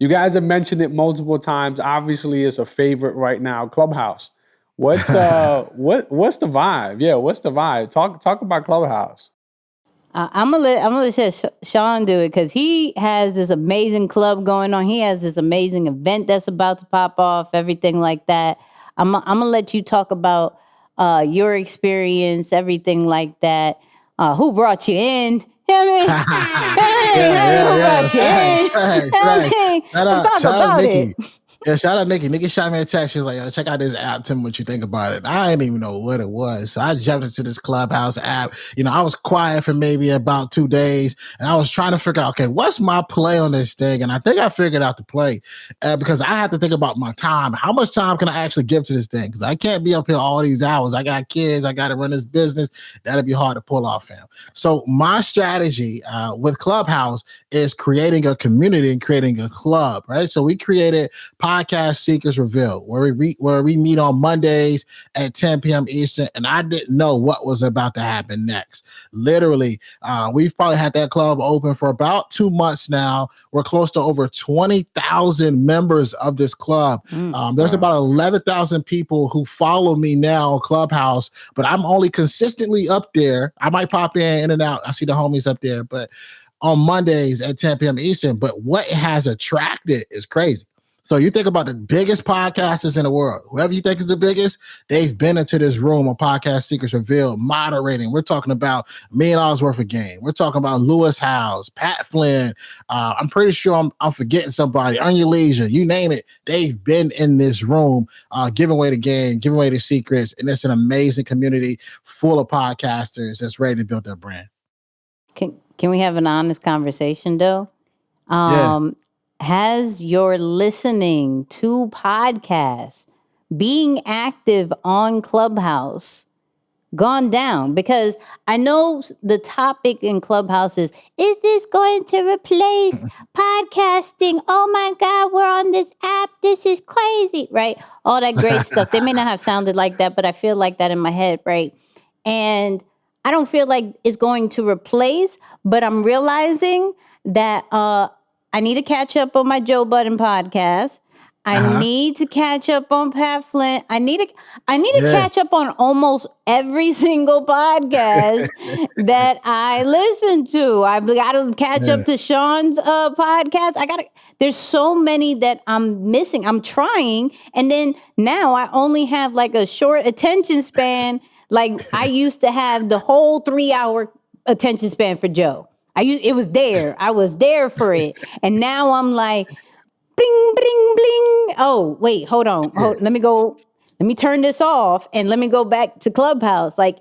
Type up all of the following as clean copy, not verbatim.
You guys have mentioned it multiple times. Obviously, it's a favorite right now, Clubhouse. What's what's the vibe? Yeah, what's the vibe? Talk about Clubhouse. I'm gonna let Shawn do it because he has this amazing club going on. He has this amazing event that's about to pop off. Everything like that. I'm gonna let you talk about your experience, everything like that. Who brought you in? You know what I mean? Who brought you in? Let's talk Shout out about Nicky. it. Yeah, shout out Nicky. Nicky shot me a text. She was like, yo, check out this app. Tell me what you think about it. I didn't even know what it was. So I jumped into this Clubhouse app. I was quiet for maybe about 2 days and I was trying to figure out, okay, what's my play on this thing? And I think I figured out the play because I have to think about my time. How much time can I actually give to this thing? Because I can't be up here all these hours. I got kids. I got to run this business. That'd be hard to pull off, fam. So my strategy with Clubhouse is creating a community and creating a club, right? So we created Podcast Secrets Revealed, where we meet on Mondays at 10 p.m. Eastern, and I didn't know what was about to happen next. Literally, we've probably had that club open for about 2 months now. We're close to over 20,000 members of this club. There's about 11,000 people who follow me now on Clubhouse, but I'm only consistently up there. I might pop in and out. I see the homies up there, but on Mondays at 10 p.m. Eastern. But what it has attracted is crazy. So you think about the biggest podcasters in the world, whoever you think is the biggest, they've been into this room on Podcast Secrets Revealed, moderating. We're talking about $1 million worth of game. We're talking about Lewis Howes, Pat Flynn. I'm pretty sure I'm forgetting somebody. Anya Leisure, you name it. They've been in this room, giving away the game, giving away the secrets. And it's an amazing community full of podcasters that's ready to build their brand. Can we have an honest conversation though? Has your listening to podcasts, being active on Clubhouse, gone down? Because I know the topic in Clubhouse is this going to replace podcasting? Oh my God, we're on this app. This is crazy, right? All that great stuff. They may not have sounded like that, but I feel like that in my head, right? And I don't feel like it's going to replace, but I'm realizing that I need to catch up on my Joe Budden podcast. I need to catch up on Pat Flynn. I need to catch up on almost every single podcast that I listen to. I got to catch up to Shawn's podcast. There's so many that I'm missing. I'm trying. And then now I only have like a short attention span. Like I used to have the whole 3-hour attention span for Joe. It was there. I was there for it. And now I'm like, bling, bling, bling. Oh, wait, hold on. Let me turn this off and let me go back to Clubhouse. Like,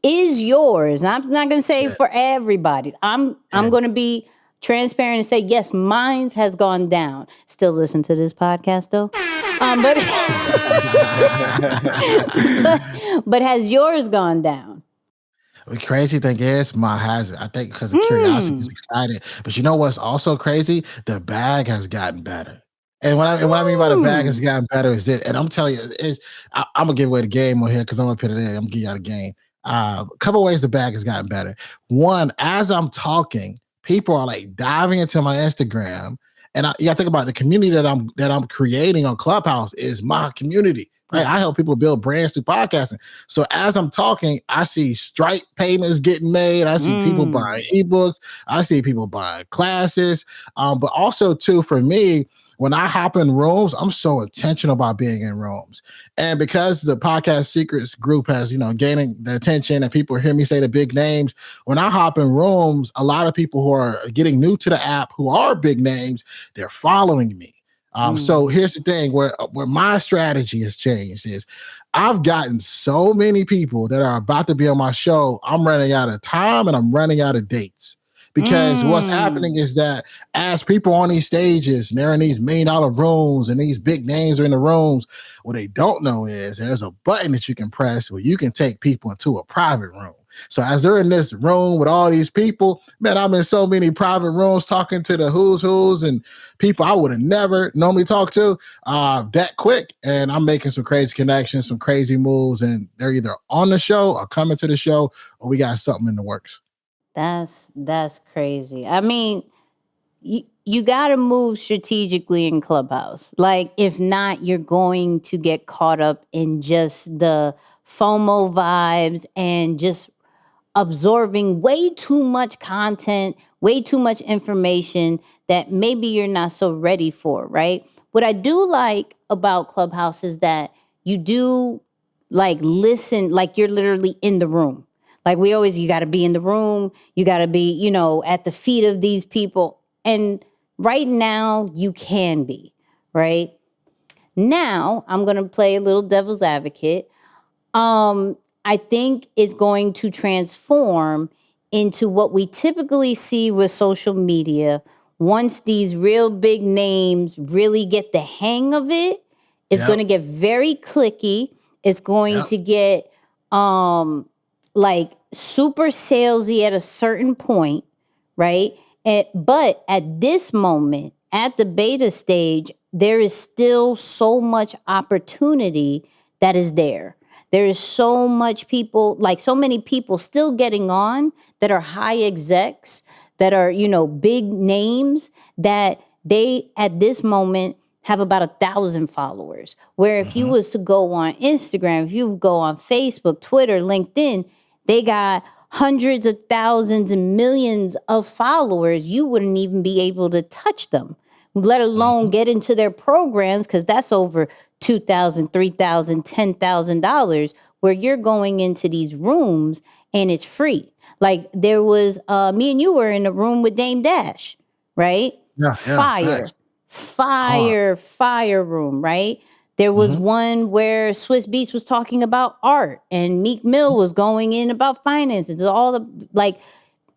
is yours? I'm not going to say for everybody. I'm going to be transparent and say, yes, mine has gone down. Still listen to this podcast though. But has yours gone down? The crazy thing is, mine hasn't. I think because of curiosity is excited. But you know what's also crazy? The bag has gotten better. And what I mean by the bag has gotten better is it. And I'm telling you, I'm gonna give away the game on here because I'm gonna put it in. I'm gonna give y'all the game. A couple ways the bag has gotten better. One, as I'm talking, people are like diving into my Instagram, and you gotta think about the community that I'm creating on Clubhouse is my community. Right? I help people build brands through podcasting. So as I'm talking, I see Stripe payments getting made. I see people buying ebooks. I see people buying classes. But also too, for me, when I hop in rooms, I'm so intentional about being in rooms. And because the Podcast Secrets group has, gaining the attention and people hear me say the big names, when I hop in rooms, a lot of people who are getting new to the app, who are big names, they're following me. So here's the thing where my strategy has changed is I've gotten so many people that are about to be on my show. I'm running out of time and I'm running out of dates because what's happening is that as people on these stages and they're in these $1 million rooms and these big names are in the rooms, what they don't know is there's a button that you can press where you can take people into a private room. So as they're in this room with all these people, man, I'm in so many private rooms talking to the who's and people I would have never normally talked to that quick. And I'm making some crazy connections, some crazy moves, and they're either on the show or coming to the show or we got something in the works. That's crazy. I mean, you got to move strategically in Clubhouse. Like, if not, you're going to get caught up in just the FOMO vibes and just absorbing way too much content, way too much information that maybe you're not so ready for, right? What I do like about Clubhouse is that you do like listen, like you're literally in the room. Like, you got to be in the room, you got to be, at the feet of these people. And right now, you can be, right? Now, I'm going to play a little devil's advocate. I think it's going to transform into what we typically see with social media. Once these real big names really get the hang of it, it's going to get very clicky. It's going to get like super salesy at a certain point, right? But at this moment, at the beta stage, there is still so much opportunity that is there. There is so much people, like so many people still getting on that are high execs, that are, big names, that they at this moment have about 1,000 followers. Where if you was to go on Instagram, if you go on Facebook, Twitter, LinkedIn, they got hundreds of thousands and millions of followers. You wouldn't even be able to touch them, let alone get into their programs, because that's over $2,000, $3,000, $10,000, where you're going into these rooms and it's free. Like, there was me and you were in a room with Dame Dash, right? Yeah, Fire, facts. fire room, right? There was one where Swiss Beats was talking about art and Meek Mill was going in about finances. All the like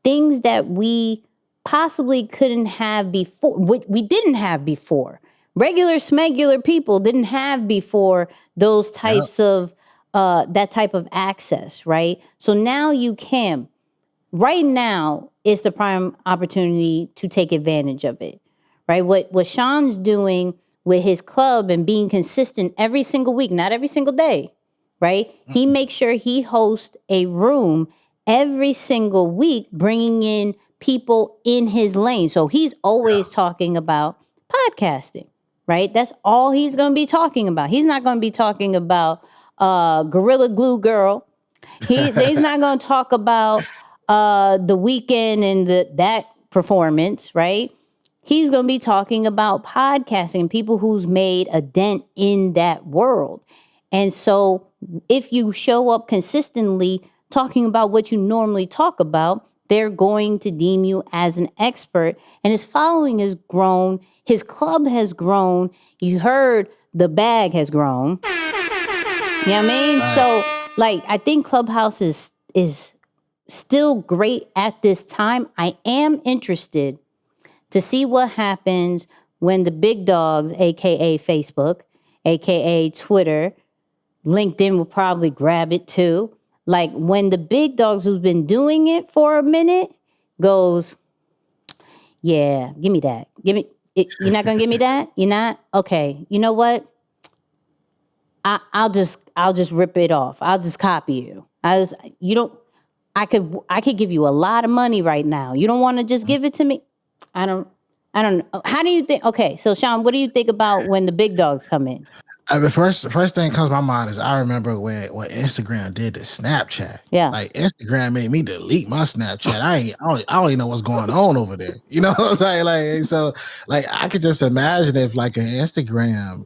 things that we possibly couldn't have before. We didn't have before. Regular smegular people didn't have before those types of that type of access, right? So now you can. Right now is the prime opportunity to take advantage of it, right? What Shawn's doing with his club and being consistent every single week, not every single day, right? He makes sure he hosts a room every single week, bringing in people in his lane. So he's always talking about podcasting, right? That's all he's going to be talking about. He's not going to be talking about Gorilla Glue Girl. He's not going to talk about the weekend and that performance, right? He's going to be talking about podcasting, people who's made a dent in that world. And so if you show up consistently talking about what you normally talk about, they're going to deem you as an expert. And his following has grown. His club has grown. You heard the bag has grown. You know what I mean? So, like, I think Clubhouse is still great at this time. I am interested to see what happens when the big dogs, aka Facebook, aka Twitter, LinkedIn will probably grab it too. Like, when the big dogs who's been doing it for a minute goes, yeah, give me that. Give me it. You're not gonna give me that? You're not? Okay. You know what? I'll just rip it off. I'll just copy you. I could give you a lot of money right now. You don't want to just give it to me? I don't know. How do you think? Okay, so Shawn, what do you think about when the big dogs come in? The first thing that comes to my mind is I remember when Instagram did the Snapchat. Yeah. Like, Instagram made me delete my Snapchat. I don't even know what's going on over there. You know what I'm saying? Like, so like I could just imagine if like an Instagram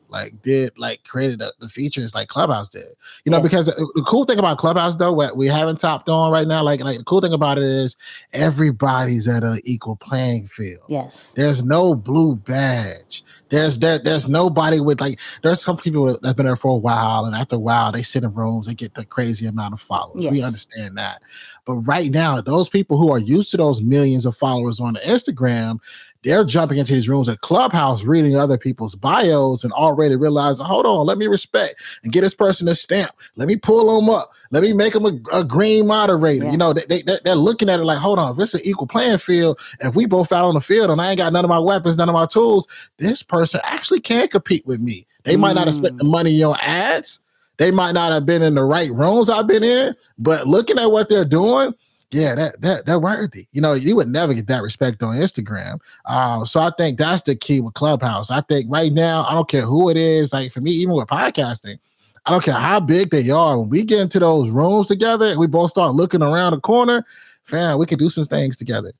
created the features like Clubhouse did. You know, because the cool thing about Clubhouse though, what we haven't topped on right now, like the cool thing about it is everybody's at an equal playing field. Yes. There's no blue badge. There's nobody with like, there's some people that's been there for a while, and after a while they sit in rooms, they get the crazy amount of followers. Yes. We understand that. But right now, those people who are used to those millions of followers on the Instagram, they're jumping into these rooms at Clubhouse, reading other people's bios and already realizing, hold on, let me respect and get this person a stamp. Let me pull them up. Let me make them a green moderator. Yeah. You know, they're looking at it like, hold on, if it's an equal playing field, if we both out on the field and I ain't got none of my weapons, none of my tools, this person actually can compete with me. They might not have spent the money on ads. They might not have been in the right rooms I've been in, but looking at what they're doing, yeah, they're worthy. You know, you would never get that respect on Instagram. So I think that's the key with Clubhouse. I think right now, I don't care who it is. Like for me, even with podcasting, I don't care how big they are. When we get into those rooms together and we both start looking around the corner, fam, we can do some things together.